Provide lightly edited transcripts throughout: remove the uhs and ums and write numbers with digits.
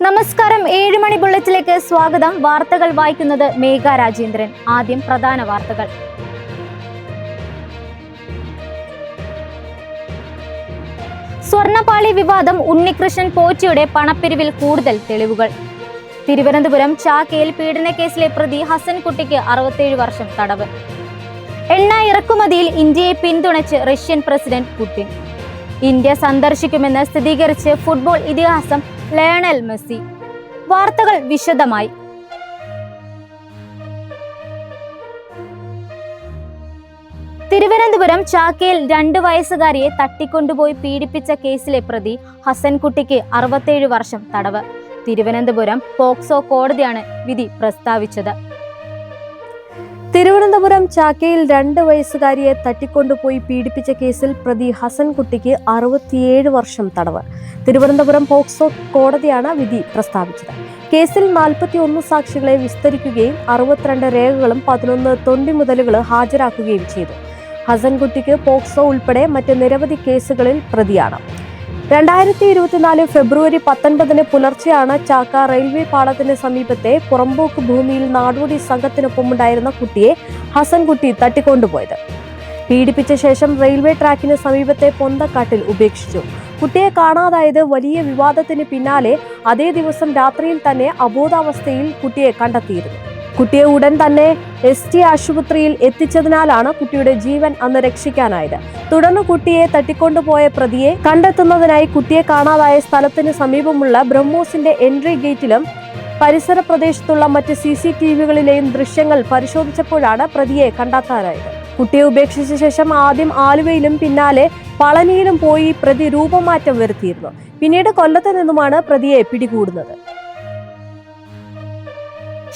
നമസ്കാരം, 7 മണി ബുള്ളറ്റിലേക്ക് സ്വാഗതം. വാർത്തകൾ വായിക്കുന്നത് മേഘ രാജേന്ദ്രൻ. ആദ്യം പ്രധാന വാർത്തകൾ. സ്വർണ്ണപ്പാളി വിവാദം, ഉണ്ണികൃഷ്ണൻ പോറ്റിയുടെ പണപ്പിരിവിൽ കൂടുതൽ തെളിവുകൾ. തിരുവനന്തപുരം ചാക്കയിൽ പീഡനക്കേസിലെ പ്രതി ഹസൻകുട്ടിക്ക് 67 വർഷം തടവ്. എണ്ണ ഇറക്കുമതിയിൽ ഇന്ത്യയെ പിന്തുണച്ച് റഷ്യൻ പ്രസിഡന്റ് പുടിൻ. ഇന്ത്യ സന്ദർശിക്കുമെന്ന് സ്ഥിരീകരിച്ച് ഫുട്ബോൾ ഇതിഹാസം ലയണൽ മെസ്സി. വാർത്തകൾ വിശദമായി. തിരുവനന്തപുരം ചാക്കയിൽ 2 വയസ്സുകാരിയെ തട്ടിക്കൊണ്ടുപോയി പീഡിപ്പിച്ച കേസിലെ പ്രതി ഹസൻകുട്ടിക്ക് 67 വർഷം തടവ്. തിരുവനന്തപുരം പോക്സോ കോടതിയാണ് വിധി പ്രസ്താവിച്ചത്. തിരുവനന്തപുരം ചാക്കയിൽ 2 വയസ്സുകാരിയെ തട്ടിക്കൊണ്ടുപോയി പീഡിപ്പിച്ച കേസിൽ പ്രതി ഹസൻകുട്ടിക്ക് 67 വർഷം തടവ്. തിരുവനന്തപുരം പോക്സോ കോടതിയാണ് വിധി പ്രസ്താവിച്ചത്. കേസിൽ 41 സാക്ഷികളെ വിസ്തരിക്കുകയും 62 രേഖകളും 11 തൊണ്ടിമുതലുകൾ ഹാജരാക്കുകയും ചെയ്തു. ഹസൻകുട്ടിക്ക് പോക്സോ ഉൾപ്പെടെ മറ്റ് നിരവധി കേസുകളിൽ പ്രതിയാണ്. 2024 ഫെബ്രുവരി 19 പുലർച്ചെയാണ് ചാക്ക റെയിൽവേ പാളത്തിന് സമീപത്തെ പുറമ്പോക്ക് ഭൂമിയിൽ നാടോടി സംഘത്തിനൊപ്പമുണ്ടായിരുന്ന കുട്ടിയെ ഹസൻകുട്ടി തട്ടിക്കൊണ്ടുപോയത്. പീഡിപ്പിച്ച ശേഷം റെയിൽവേ ട്രാക്കിന് സമീപത്തെ പൊന്തക്കാട്ടിൽ ഉപേക്ഷിച്ചു. കുട്ടിയെ കാണാതായത് വലിയ വിവാദത്തിന് പിന്നാലെ അതേ ദിവസം രാത്രിയിൽ തന്നെ അബോധാവസ്ഥയിൽ കുട്ടിയെ കണ്ടെത്തിയിരുന്നു. കുട്ടിയെ ഉടൻ തന്നെ ST ആശുപത്രിയിൽ എത്തിച്ചതിനാലാണ് കുട്ടിയുടെ ജീവൻ അന്ന് രക്ഷിക്കാനായത്. തുടർന്ന് കുട്ടിയെ തട്ടിക്കൊണ്ടുപോയ പ്രതിയെ കണ്ടെത്തുന്നതിനായി കുട്ടിയെ കാണാതായ സ്ഥലത്തിന് സമീപമുള്ള ബ്രഹ്മോസിന്റെ എൻട്രി ഗേറ്റിലും പരിസര പ്രദേശത്തുള്ള മറ്റ് CCTVകളിലെയും ദൃശ്യങ്ങൾ പരിശോധിച്ചപ്പോഴാണ് പ്രതിയെ കണ്ടെത്താനായത്. കുട്ടിയെ ഉപേക്ഷിച്ച ശേഷം ആദ്യം ആലുവയിലും പിന്നാലെ പളനിയിലും പോയി പ്രതി രൂപമാറ്റം വരുത്തിയിരുന്നു. പിന്നീട് കൊല്ലത്ത് നിന്നുമാണ് പ്രതിയെ പിടികൂടുന്നത്.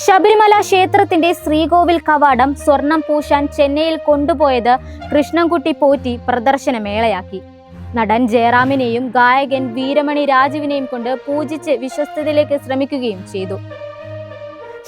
ശബരിമല ക്ഷേത്രത്തിന്റെ ശ്രീകോവിൽ കവാടം സ്വർണം പൂശാൻ ചെന്നൈയിൽ കൊണ്ടുപോയത് കൃഷ്ണൻകുട്ടി പോറ്റി പ്രദർശനമേളയാക്കി. നടൻ ജയറാമിനെയും ഗായകൻ വീരമണി രാജുവിനെയും കൊണ്ട് പൂജിച്ച് വിശ്വസ്തതയിലേക്ക് ശ്രമിക്കുകയും ചെയ്തു.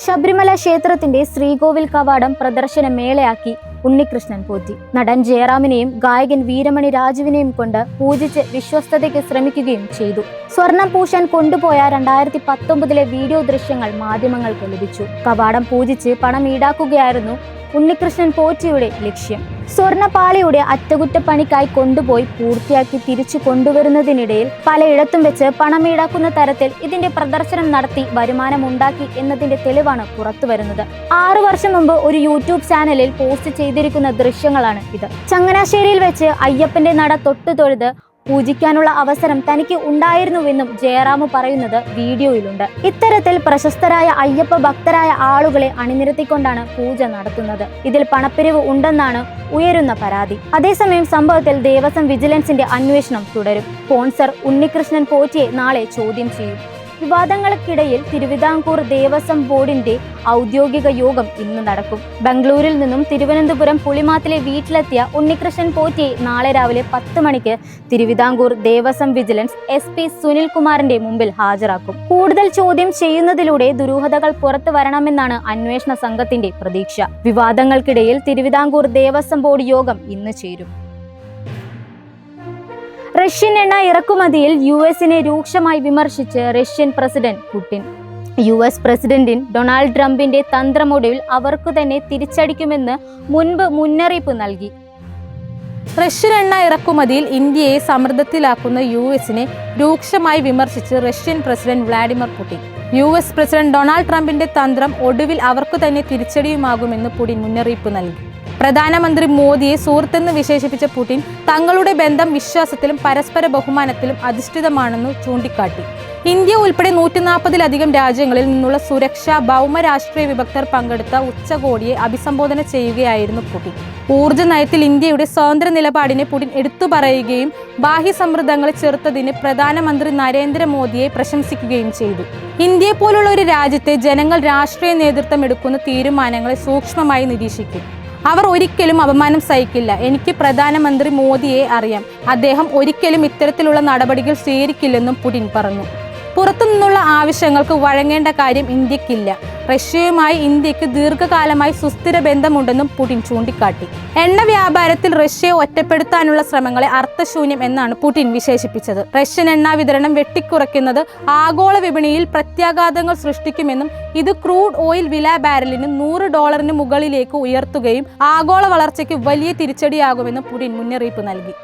ശബരിമല ക്ഷേത്രത്തിന്റെ ശ്രീകോവിൽ കവാടം പ്രദർശനമേളയാക്കി ഉണ്ണികൃഷ്ണൻ പോറ്റി. നടൻ ജയറാമിനെയും ഗായകൻ വീരമണി രാജുവിനെയും കൊണ്ട് പൂജിച്ച് വിശ്വസ്തതയ്ക്ക് ശ്രമിക്കുകയും ചെയ്തു. സ്വർണം പൂശാൻ കൊണ്ടുപോയ 2019 വീഡിയോ ദൃശ്യങ്ങൾ മാധ്യമങ്ങൾക്ക് ലഭിച്ചു. കവാടം പൂജിച്ച് പണം ഈടാക്കുകയായിരുന്നു ഉണ്ണികൃഷ്ണൻ പോറ്റിയുടെ ലക്ഷ്യം. സ്വർണ്ണപ്പാളിയുടെ അറ്റകുറ്റപ്പണിക്കായി കൊണ്ടുപോയി പൂർത്തിയാക്കി തിരിച്ചു കൊണ്ടുവരുന്നതിനിടയിൽ പലയിടത്തും വെച്ച് പണം ഈടാക്കുന്ന തരത്തിൽ ഇതിന്റെ പ്രദർശനം നടത്തി വരുമാനമുണ്ടാക്കി എന്നതിന്റെ തെളിവാണ് പുറത്തുവരുന്നത്. 6 വർഷം മുമ്പ് ഒരു യൂട്യൂബ് ചാനലിൽ പോസ്റ്റ് ചെയ്തിരിക്കുന്ന ദൃശ്യങ്ങളാണ് ഇത്. ചങ്ങനാശ്ശേരിയിൽ വെച്ച് അയ്യപ്പന്റെ നട തൊട്ടു തൊഴുത് പൂജിക്കാനുള്ള അവസരം തനിക്ക് ഉണ്ടായിരുന്നുവെന്നും ജയറാം പറയുന്നത് വീഡിയോയിലുണ്ട്. ഇത്തരത്തിൽ പ്രശസ്തരായ അയ്യപ്പ ഭക്തരായ ആളുകളെ അണിനിരത്തിക്കൊണ്ടാണ് പൂജ നടത്തുന്നത്. ഇതിൽ പണപ്പിരിവ് ഉണ്ടെന്നാണ് ഉയരുന്ന പരാതി. അതേസമയം സംഭവത്തിൽ ദേവസ്വം വിജിലൻസിന്റെ അന്വേഷണം തുടരും. സ്പോൺസർ ഉണ്ണികൃഷ്ണൻ പോറ്റിയെ നാളെ ചോദ്യം ചെയ്യും. വിവാദങ്ങൾക്കിടയിൽ തിരുവിതാംകൂർ ദേവസ്വം ബോർഡിന്റെ ഔദ്യോഗിക യോഗം ഇന്ന് നടക്കും. ബംഗളൂരിൽ നിന്നും തിരുവനന്തപുരം പുളിമാത്തിലെ വീട്ടിലെത്തിയ ഉണ്ണികൃഷ്ണൻ പോറ്റിയെ നാളെ രാവിലെ 10 മണിക്ക് തിരുവിതാംകൂർ ദേവസ്വം വിജിലൻസ് SP സുനിൽകുമാറിന്റെ മുമ്പിൽ ഹാജരാക്കും. കൂടുതൽ ചോദ്യം ചെയ്യുന്നതിലൂടെ ദുരൂഹതകൾ പുറത്തു വരണമെന്നാണ് അന്വേഷണ സംഘത്തിന്റെ പ്രതീക്ഷ. വിവാദങ്ങൾക്കിടയിൽ തിരുവിതാംകൂർ ദേവസ്വം ബോർഡ് യോഗം ഇന്ന് ചേരും. റഷ്യൻ എണ്ണ ഇറക്കുമതിയിൽ US-നെ രൂക്ഷമായി വിമർശിച്ച് Russian president Putin. US president Donald ട്രംപിന്റെ തന്ത്രമൊടുവിൽ അവർക്കു തന്നെ തിരിച്ചടിക്കുമെന്ന് മുൻപ് മുന്നറിയിപ്പ് നൽകി. റഷ്യൻ എണ്ണ ഇറക്കുമതിയിൽ ഇന്ത്യയെ സമ്മർദ്ദത്തിലാക്കുന്ന US-നെ രൂക്ഷമായി വിമർശിച്ച് Russian president Vladimir Putin. US president Donald ട്രംപിന്റെ തന്ത്രം ഒടുവിൽ അവർക്കു തന്നെ തിരിച്ചടിയുമാകുമെന്ന് പുടിൻ മുന്നറിയിപ്പ് നൽകി. പ്രധാനമന്ത്രി മോദിയെ സുഹൃത്തെന്ന് വിശേഷിപ്പിച്ച പുടിൻ തങ്ങളുടെ ബന്ധം വിശ്വാസത്തിലും പരസ്പര ബഹുമാനത്തിലും അധിഷ്ഠിതമാണെന്ന് ചൂണ്ടിക്കാട്ടി. ഇന്ത്യ ഉൾപ്പെടെ 140-ലധികം രാജ്യങ്ങളിൽ നിന്നുള്ള സുരക്ഷാ ഭൗമ രാഷ്ട്രീയ വിദഗ്ധർ പങ്കെടുത്ത ഉച്ചകോടിയെ അഭിസംബോധന ചെയ്യുകയായിരുന്നു പുടിൻ. ഊർജ്ജ നയത്തിൽ ഇന്ത്യയുടെ സ്വതന്ത്ര നിലപാടിനെ പുടിൻ എടുത്തു പറയുകയും ബാഹ്യ സമ്മർദ്ദങ്ങളെ ചെറുത്തതിന് പ്രധാനമന്ത്രി നരേന്ദ്രമോദിയെ പ്രശംസിക്കുകയും ചെയ്തു. ഇന്ത്യയെ പോലുള്ള ഒരു രാജ്യത്തെ ജനങ്ങൾ രാഷ്ട്രീയ നേതൃത്വം എടുക്കുന്ന തീരുമാനങ്ങളെ സൂക്ഷ്മമായി നിരീക്ഷിക്കും. അവർ ഒരിക്കലും അപമാനം സഹിക്കില്ല. എനിക്ക് പ്രധാനമന്ത്രി മോദിയെ അറിയാം. അദ്ദേഹം ഒരിക്കലും ഇത്തരത്തിലുള്ള നടപടികൾ സ്വീകരിക്കില്ലെന്നും പുടിൻ പറഞ്ഞു. പുറത്തുനിന്നുള്ള ആവശ്യങ്ങൾക്ക് വഴങ്ങേണ്ട കാര്യം ഇന്ത്യക്കില്ല. റഷ്യയുമായി ഇന്ത്യക്ക് ദീർഘകാലമായി സുസ്ഥിര ബന്ധമുണ്ടെന്നും പുടിൻ ചൂണ്ടിക്കാട്ടി. എണ്ണ വ്യാപാരത്തിൽ റഷ്യയെ ഒറ്റപ്പെടുത്താനുള്ള ശ്രമങ്ങളെ അർത്ഥശൂന്യം എന്നാണ് പുടിൻ വിശേഷിപ്പിച്ചത്. റഷ്യൻ എണ്ണ വിതരണം വെട്ടിക്കുറയ്ക്കുന്നത് ആഗോള വിപണിയിൽ പ്രത്യാഘാതങ്ങൾ സൃഷ്ടിക്കുമെന്നും ഇത് ക്രൂഡ് ഓയിൽ വില ബാരലിന് $100 മുകളിലേക്ക് ഉയർത്തുകയും ആഗോള വളർച്ചയ്ക്ക് വലിയ തിരിച്ചടിയാകുമെന്നും പുടിൻ മുന്നറിയിപ്പ് നൽകി.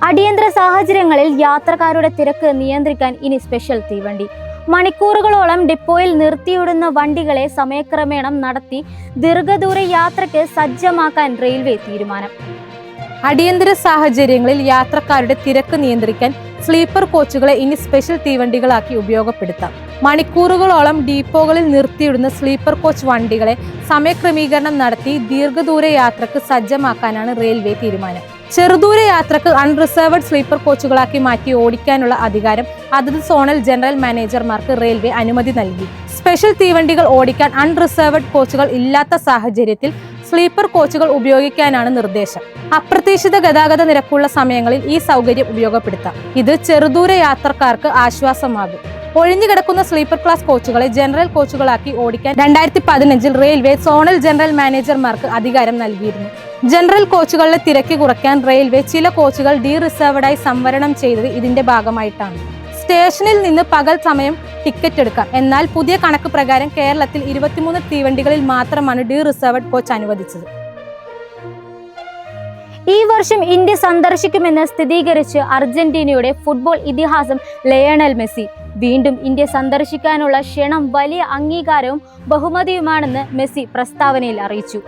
അടിയന്തര സാഹചര്യങ്ങളിൽ യാത്രക്കാരുടെ തിരക്ക് നിയന്ത്രിക്കാൻ ഇനി സ്പെഷ്യൽ തീവണ്ടി. മണിക്കൂറുകളോളം ഡിപ്പോയിൽ നിർത്തിയിടുന്ന വണ്ടികളെ സമയക്രമേണ നടത്തി ദീർഘദൂര യാത്രയ്ക്ക് സജ്ജമാക്കാൻ റെയിൽവേ തീരുമാനം. അടിയന്തര സാഹചര്യങ്ങളിൽ യാത്രക്കാരുടെ തിരക്ക് നിയന്ത്രിക്കാൻ സ്ലീപ്പർ കോച്ചുകളെ ഇനി സ്പെഷ്യൽ തീവണ്ടികളാക്കി ഉപയോഗപ്പെടുത്താം. മണിക്കൂറുകളോളം ഡിപ്പോകളിൽ നിർത്തിയിടുന്ന സ്ലീപ്പർ കോച്ച് വണ്ടികളെ സമയക്രമീകരണം നടത്തി ദീർഘദൂര യാത്രക്ക് സജ്ജമാക്കാനാണ് റെയിൽവേ തീരുമാനം. ചെറുദൂര യാത്രക്ക് അൺറിസർവ്ഡ് സ്ലീപ്പർ കോച്ചുകളാക്കി മാറ്റി ഓടിക്കാനുള്ള അധികാരം അതത് സോണൽ ജനറൽ മാനേജർമാർക്ക് റെയിൽവേ അനുമതി നൽകി. സ്പെഷ്യൽ തീവണ്ടികൾ ഓടിക്കാൻ അൺറിസർവ്ഡ് കോച്ചുകൾ ഇല്ലാത്ത സാഹചര്യത്തിൽ സ്ലീപ്പർ കോച്ചുകൾ ഉപയോഗിക്കാനാണ് നിർദ്ദേശം. അപ്രതീക്ഷിത ഗതാഗത നിരക്കുള്ള സമയങ്ങളിൽ ഈ സൗകര്യം ഉപയോഗപ്പെടുത്താം. ഇത് ചെറുദൂര യാത്രക്കാർക്ക് ആശ്വാസമാകും. ഒഴിഞ്ഞുകിടക്കുന്ന സ്ലീപ്പർ ക്ലാസ് കോച്ചുകളെ ജനറൽ കോച്ചുകളാക്കി ഓടിക്കാൻ 2015 റെയിൽവേ സോണൽ ജനറൽ മാനേജർമാർക്ക് അധികാരം നൽകിയിരുന്നു. ജനറൽ കോച്ചുകളിലെ തിരക്ക് കുറയ്ക്കാൻ റെയിൽവേ ചില കോച്ചുകൾ ഡീറിസർവ്ഡായി സംവരണം ചെയ്തത് ഇതിന്റെ ഭാഗമായിട്ടാണ്. സ്റ്റേഷനിൽ നിന്ന് പകൽ സമയം ടിക്കറ്റ് എടുക്കാം. എന്നാൽ പുതിയ കണക്ക് പ്രകാരം കേരളത്തിൽ 23 തീവണ്ടികളിൽ മാത്രമാണ് ഡീറിസർവ്ഡ് കോച്ച് അനുവദിച്ചത്. ഈ വർഷം ഇന്ത്യ സന്ദർശിക്കുമെന്ന് സ്ഥിരീകരിച്ച് അർജന്റീനയുടെ ഫുട്ബോൾ ഇതിഹാസം ലയണൽ മെസ്സി. വീണ്ടും ഇന്ത്യ സന്ദർശിക്കാനുള്ള ക്ഷണം വലിയ അംഗീകാരവും ബഹുമതിയുമാണെന്ന് മെസ്സി പ്രസ്താവനയിൽ അറിയിച്ചു.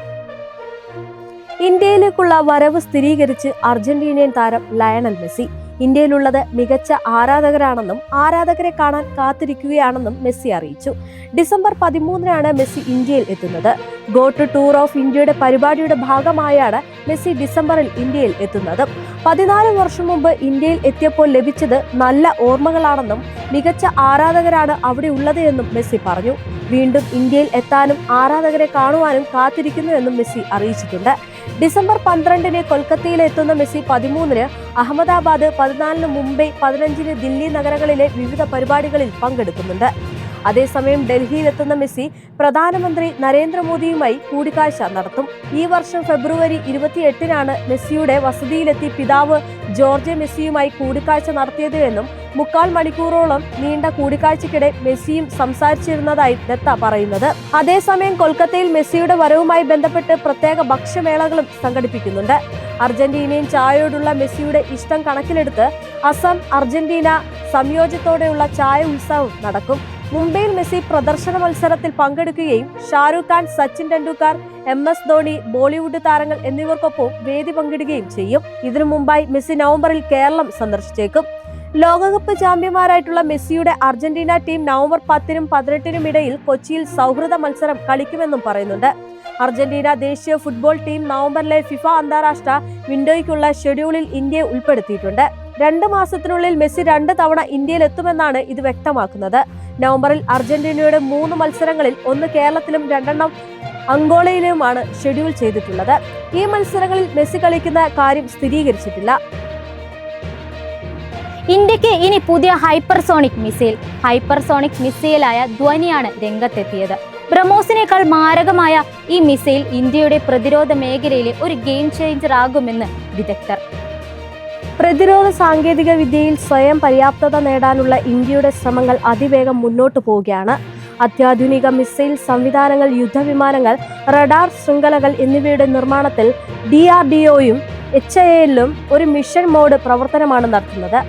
ഇന്ത്യയിലേക്കുള്ള വരവ് സ്ഥിരീകരിച്ച് അർജന്റീനിയൻ താരം ലയണൽ മെസ്സി. ഇന്ത്യയിലുള്ളത് മികച്ച ആരാധകരാണെന്നും ആരാധകരെ കാണാൻ കാത്തിരിക്കുകയാണെന്നും മെസ്സി അറിയിച്ചു. ഡിസംബർ 13 മെസ്സി ഇന്ത്യയിൽ എത്തുന്നത്. ഗോ ടു ടൂർ ഓഫ് ഇന്ത്യയുടെ പരിപാടിയുടെ ഭാഗമായാണ് മെസ്സി ഡിസംബറിൽ ഇന്ത്യയിൽ എത്തുന്നത്. 14 വർഷം മുമ്പ് ഇന്ത്യയിൽ എത്തിയപ്പോൾ ലഭിച്ചത് നല്ല ഓർമ്മകളാണെന്നും മികച്ച ആരാധകരാണ് അവിടെ ഉള്ളത് എന്നും മെസ്സി പറഞ്ഞു. വീണ്ടും ഇന്ത്യയിൽ എത്താനും ആരാധകരെ കാണുവാനും കാത്തിരിക്കുന്നുവെന്നും മെസ്സി അറിയിച്ചിട്ടുണ്ട്. ഡിസംബർ 12 കൊൽക്കത്തയിൽ എത്തുന്ന മെസ്സി 13 അഹമ്മദാബാദ്, 14 മുംബൈ, 15 ദില്ലി നഗരങ്ങളിലെ വിവിധ പരിപാടികളിൽ പങ്കെടുക്കുന്നുണ്ട്. അതേസമയം ഡൽഹിയിലെത്തുന്ന മെസ്സി പ്രധാനമന്ത്രി നരേന്ദ്രമോദിയുമായി കൂടിക്കാഴ്ച നടത്തും. ഈ വർഷം ഫെബ്രുവരി 28 മെസ്സിയുടെ വസതിയിലെത്തി പിതാവ് ജോർജ് മെസ്സിയുമായി കൂടിക്കാഴ്ച നടത്തിയത് എന്നും 3/4 മണിക്കൂറോളം നീണ്ട കൂടിക്കാഴ്ചയ്ക്കിടെ മെസ്സിയും സംസാരിച്ചിരുന്നതായി ദത്ത പറയുന്നത്. അതേസമയം കൊൽക്കത്തയിൽ മെസ്സിയുടെ വരവുമായി ബന്ധപ്പെട്ട് പ്രത്യേക ഭക്ഷ്യമേളകളും സംഘടിപ്പിക്കുന്നുണ്ട്. അർജന്റീനിയൻ ചായയോടുള്ള മെസ്സിയുടെ ഇഷ്ടം കണക്കിലെടുത്ത് അസം അർജന്റീന സംയോജനത്തോടെയുള്ള ചായ ഉത്സവം നടക്കും. മുംബൈയിൽ മെസ്സി പ്രദർശന മത്സരത്തിൽ പങ്കെടുക്കുകയും ഷാരൂഖ് ഖാൻ, സച്ചിൻ ടെണ്ടുൽക്കർ, MS ധോണി, ബോളിവുഡ് താരങ്ങൾ എന്നിവർക്കൊപ്പം വേദി പങ്കിടുകയും ചെയ്യും. ഇതിനു മുമ്പായി മെസ്സി നവംബറിൽ കേരളം സന്ദർശിച്ചേക്കും. ലോകകപ്പ് ചാമ്പ്യന്മാരായിട്ടുള്ള മെസ്സിയുടെ അർജന്റീന ടീം നവംബർ 10 - 18 ഇടയിൽ കൊച്ചിയിൽ സൗഹൃദ മത്സരം കളിക്കുമെന്നും പറയുന്നുണ്ട്. അർജന്റീന ദേശീയ ഫുട്ബോൾ ടീം നവംബറിലെ ഫിഫ അന്താരാഷ്ട്ര വിൻഡോയ്ക്കുള്ള ഷെഡ്യൂളിൽ ഇന്ത്യയെ ഉൾപ്പെടുത്തിയിട്ടുണ്ട്. 2 മാസത്തിനുള്ളിൽ മെസ്സി 2 തവണ ഇന്ത്യയിൽ എത്തുമെന്നാണ് ഇത് വ്യക്തമാക്കുന്നത്. നവംബറിൽ അർജന്റീനയുടെ 3 മത്സരങ്ങളിൽ 1 കേരളത്തിലും 2 അങ്കോളയിലുമാണ് ഷെഡ്യൂൾ ചെയ്തിട്ടുള്ളത്. ഈ മത്സരങ്ങളിൽ മെസ്സി കളിക്കുന്ന കാര്യം സ്ഥിരീകരിച്ചിട്ടില്ല. ഇന്ത്യക്ക് ഇനി പുതിയ ഹൈപ്പർസോണിക് മിസൈൽ. ഹൈപ്പർസോണിക് മിസൈലായ ധ്വനിയാണ് രംഗത്തെത്തിയത്. ബ്രഹ്മോസിനേക്കാൾ മാരകമായ ഈ മിസൈൽ ഇന്ത്യയുടെ പ്രതിരോധ മേഖലയിലെ ഒരു ഗെയിം ചേഞ്ചർ ആകുമെന്ന് വിദഗ്ധർ. പ്രതിരോധ സാങ്കേതിക വിദ്യയിൽ സ്വയം പര്യാപ്തത നേടാനുള്ള ഇന്ത്യയുടെ ശ്രമങ്ങൾ അതിവേഗം മുന്നോട്ടു പോവുകയാണ്. അത്യാധുനിക മിസൈൽ സംവിധാനങ്ങൾ, യുദ്ധവിമാനങ്ങൾ, റഡാർ ശൃംഖലകൾ എന്നിവയുടെ നിർമ്മാണത്തിൽ DRDOയും HALലും ഒരു മിഷൻ മോഡ് പ്രവർത്തനമാണ് നടത്തുന്നത്.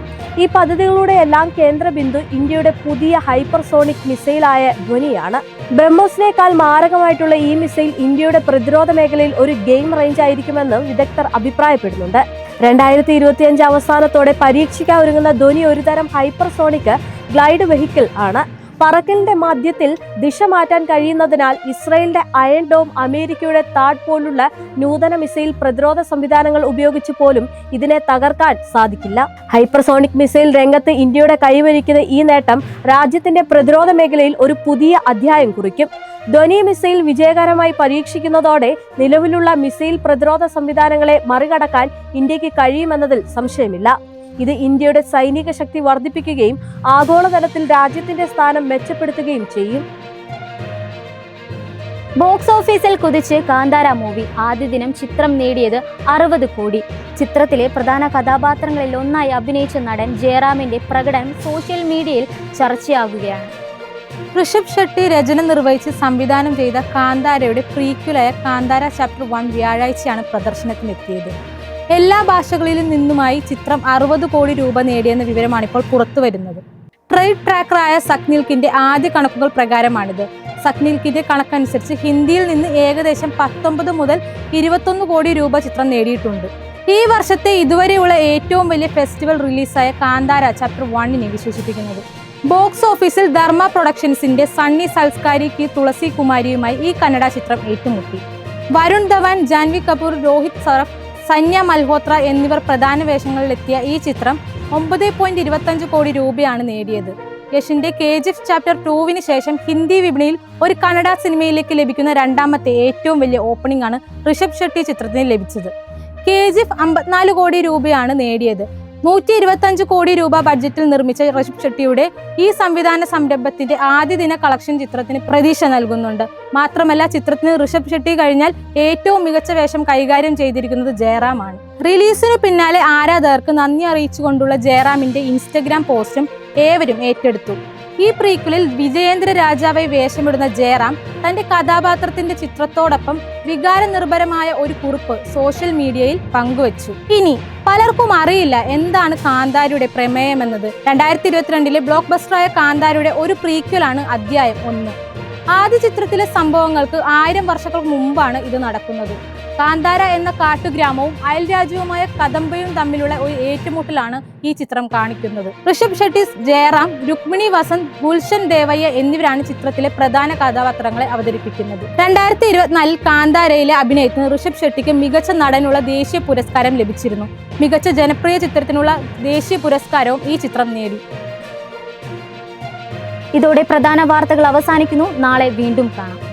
ഈ പദ്ധതികളുടെ എല്ലാം കേന്ദ്ര ബിന്ദു ഇന്ത്യയുടെ പുതിയ ഹൈപ്പർസോണിക് മിസൈലായ ധ്വനിയാണ്. ബ്രഹ്മോസിനേക്കാൾ മാരകമായിട്ടുള്ള ഈ മിസൈൽ ഇന്ത്യയുടെ പ്രതിരോധ മേഖലയിൽ ഒരു ഗെയിം റേഞ്ച് ആയിരിക്കുമെന്ന് വിദഗ്ധർ അഭിപ്രായപ്പെടുന്നുണ്ട്. 2025 അവസാനത്തോടെ പരീക്ഷിക്കാൻ ഒരുങ്ങുന്ന ധ്വനി ഒരു തരം ഹൈപ്പർസോണിക് ഗ്ലൈഡ് വെഹിക്കിൾ ആണ്. പറക്കലിന്റെ മധ്യത്തിൽ ദിശ മാറ്റാൻ കഴിയുന്നതിനാൽ ഇസ്രയേലിന്റെ അയൺ ഡോം, അമേരിക്കയുടെ താഡ് പോലുള്ള നൂതന മിസൈൽ പ്രതിരോധ സംവിധാനങ്ങൾ ഉപയോഗിച്ച് പോലും ഇതിനെ തകർക്കാൻ സാധിക്കില്ല. ഹൈപ്പർസോണിക് മിസൈൽ രംഗത്ത് ഇന്ത്യയുടെ കൈവരിക്കുന്ന ഈ നേട്ടം രാജ്യത്തിന്റെ പ്രതിരോധ മേഖലയിൽ ഒരു പുതിയ അധ്യായം കുറിക്കും. ധ്വനി മിസൈൽ വിജയകരമായി പരീക്ഷിക്കുന്നതോടെ നിലവിലുള്ള മിസൈൽ പ്രതിരോധ സംവിധാനങ്ങളെ മറികടക്കാൻ ഇന്ത്യക്ക് കഴിയുമെന്നതിൽ സംശയമില്ല. ഇത് ഇന്ത്യയുടെ സൈനിക ശക്തി വർദ്ധിപ്പിക്കുകയും ആഗോളതലത്തിൽ രാജ്യത്തിന്റെ സ്ഥാനം മെച്ചപ്പെടുത്തുകയും ചെയ്യും. ബോക്സ് ഓഫീസിൽ കുതിച്ച് കാന്താര മൂവി. ആദ്യ ദിനം ചിത്രം നേടിയത് 60 കോടി. ചിത്രത്തിലെ പ്രധാന കഥാപാത്രങ്ങളിൽ ഒന്നായി അഭിനയിച്ച നടൻ ജയറാമിന്റെ പ്രകടനം സോഷ്യൽ മീഡിയയിൽ ചർച്ചയാകുകയാണ്. ഋഷഭ് ഷെട്ടി രചന നിർവഹിച്ച് സംവിധാനം ചെയ്ത കാന്താരയുടെ പ്രീക്വലായ കാന്താര ചാപ്റ്റർ 1 വ്യാഴാഴ്ചയാണ് പ്രദർശനത്തിനെത്തിയത്. എല്ലാ ഭാഷകളിൽ നിന്നുമായി ചിത്രം 60 കോടി രൂപ നേടിയെന്ന വിവരമാണ് ഇപ്പോൾ പുറത്തു വരുന്നത്. ട്രേഡ് ട്രാക്കറായ സക്നിൽക്കിന്റെ ആദ്യ കണക്കുകൾ പ്രകാരമാണിത്. സക്നിൽക്കിന്റെ കണക്കനുസരിച്ച് ഹിന്ദിയിൽ നിന്ന് ഏകദേശം 19 മുതൽ 21 കോടി രൂപ ചിത്രം നേടിയിട്ടുണ്ട്. ഈ വർഷത്തെ ഇതുവരെയുള്ള ഏറ്റവും വലിയ ഫെസ്റ്റിവൽ റിലീസായ കാന്താര ചാപ്റ്റർ 1 വിശേഷിപ്പിക്കുന്നത്. ബോക്സ് ഓഫീസിൽ ധർമ്മ പ്രൊഡക്ഷൻസിന്റെ സണ്ണി സൽസ്കാരി കി തുളസി കുമാരിയുമായി ഈ കന്നഡ ചിത്രം ഏറ്റുമുട്ടി. വരുൺ ധവാൻ, ജാൻവി കപൂർ, രോഹിത് സറഫ്, സന്യ മൽഹോത്ര എന്നിവർ പ്രധാന വേഷങ്ങളിലെത്തിയ ഈ ചിത്രം 9.25 കോടി രൂപയാണ് നേടിയത്. യഷിന്റെ KGF ചാപ്റ്റർ 2 ശേഷം ഹിന്ദി വിപണിയിൽ ഒരു കന്നഡ സിനിമയിലേക്ക് ലഭിക്കുന്ന രണ്ടാമത്തെ ഏറ്റവും വലിയ ഓപ്പണിംഗ് ആണ് ഋഷഭ് ഷെട്ടി ചിത്രത്തിന് ലഭിച്ചത്. KGF 54 കോടി രൂപയാണ് നേടിയത്. 125 കോടി രൂപ ബഡ്ജറ്റിൽ നിർമ്മിച്ച ഋഷഭ് ഷെട്ടിയുടെ ഈ സംവിധാന സംരംഭത്തിന്റെ ആദ്യ ദിന കളക്ഷൻ ചിത്രത്തിന് പ്രതീക്ഷ നൽകുന്നുണ്ട്. മാത്രമല്ല, ചിത്രത്തിന് ഋഷഭ് ഷെട്ടി കഴിഞ്ഞാൽ ഏറ്റവും മികച്ച വേഷം കൈകാര്യം ചെയ്തിരിക്കുന്നത് ജയറാമാണ്. റിലീസിന് പിന്നാലെ ആരാധകർക്ക് നന്ദി അറിയിച്ചുകൊണ്ടുള്ള ജയറാമിന്റെ ഇൻസ്റ്റഗ്രാം പോസ്റ്റും ഏവരും ഏറ്റെടുത്തു. ഈ പ്രീക്വലിൽ വിജയേന്ദ്ര രാജാവായി വേഷമിടുന്ന ജയറാം തന്റെ കഥാപാത്രത്തിന്റെ ചിത്രത്തോടൊപ്പം വികാരനിർഭരമായ ഒരു കുറിപ്പ് സോഷ്യൽ മീഡിയയിൽ പങ്കുവച്ചു. ഇനി പലർക്കും അറിയില്ല എന്താണ് കാന്താരയുടെ പ്രമേയമെന്നത്. 2022 ബ്ലോക്ക് ബസ്റ്ററായ കാന്താരയുടെ ഒരു പ്രീക്വലാണ് അധ്യായം 1. ആദ്യ ചിത്രത്തിലെ സംഭവങ്ങൾക്ക് 1000 വർഷങ്ങൾക്ക് മുമ്പാണ് ഇത് നടക്കുന്നത്. കാന്താര എന്ന കാട്ടുഗ്രാമവും അയൽരാജ്യവുമായ കദംബയും തമ്മിലുള്ള ഒരു ഏറ്റുമുട്ടലാണ് ഈ ചിത്രം കാണിക്കുന്നത്. ഋഷഭ് ഷെട്ടി, ജയറാം, രുക്മിണി വസന്ത്, ഗുൽഷൻ ദേവയ്യ എന്നിവരാണ് ചിത്രത്തിലെ പ്രധാന കഥാപാത്രങ്ങളെ അവതരിപ്പിക്കുന്നത്. 2024 കാന്താരയിലെ അഭിനയത്തിന് ഋഷഭ് ഷെട്ടിക്ക് മികച്ച നടനുള്ള ദേശീയ പുരസ്കാരം ലഭിച്ചിരുന്നു. മികച്ച ജനപ്രിയ ചിത്രത്തിനുള്ള ദേശീയ പുരസ്കാരവും ഈ ചിത്രം നേടി. ഇതോടെ പ്രധാന വാർത്തകൾ അവസാനിക്കുന്നു. നാളെ വീണ്ടും കാണാം.